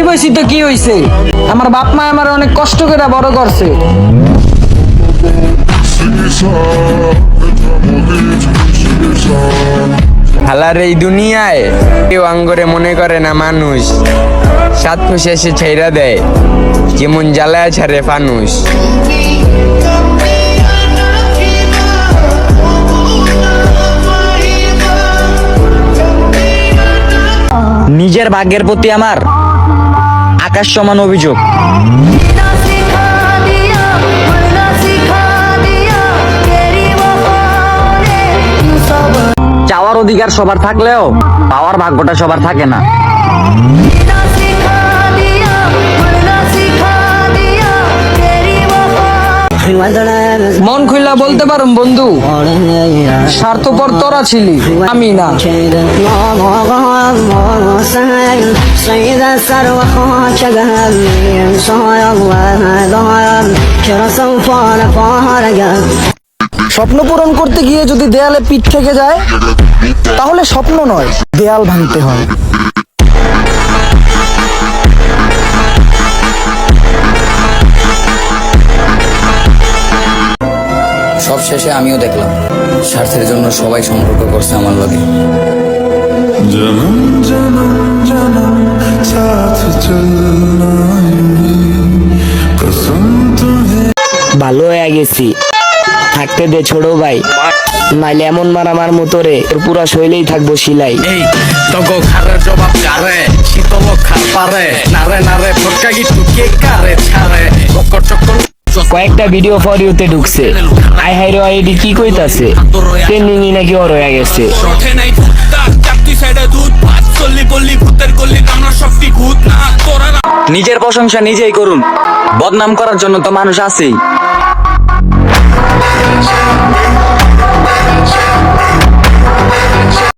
বইছি তো কি হইছে, আমার বাপ মা আমার অনেক কষ্ট করে বড় করছে। হালার এই দুনিয়ায় কেউ আঙ্গরে মনে করে না মানুষ, সাত খুশি এসে ছেড়া দেয় যেমন জ্বালায় ছাড়ে ফানুষ। নিজের ভাগ্যের প্রতি আমার আকাশ সমান অভিযোগ। চাওয়ার অধিকার সবার থাকলেও পাওয়ার ভাগ্যটা সবার থাকে না। মন খুইলা বলতে পারুম বন্ধু, স্বার্থপর তোরা ছিলি, আমি না। স্বপ্ন পূরণ করতে গিয়ে যদি দেয়ালে পিঠ থেকে যায়, তাহলে স্বপ্ন নয়, দেয়াল ভাঙতে হয়। সব শেষে আমিও দেখলাম স্বার্থের জন্য সবাই সম্পর্ক করছে আমার লগে। ভালো হয়ে গেছি, থাকতে দে ছোট ভাই, নাইলে এমন মারামার মতো রে তোর পুরা শৈলেই থাকবো সিলাই। এই তগো খারে জবাব কারে শীতল খার পারে নারে নারে ফটকা গিটু কে কারে ছাড়ে বকর চক্কর। কয়েকটা ভিডিও ফর ইউতে ঢুকছে, আই হাই রে আইডি কি কইতাছে, ট্রেন্ডিং নাকি ওর হয়ে গেছে। শঠে নাই ফুটতা চাকতি সাইডে দুধ ভাত চল্লি বললি ভূতের গল্লি কামনা শক্তি ভূত না তোরা। নিজের প্রশংসা নিজেই করুন, বদনাম করার জন্য তো মানুষ আছেই।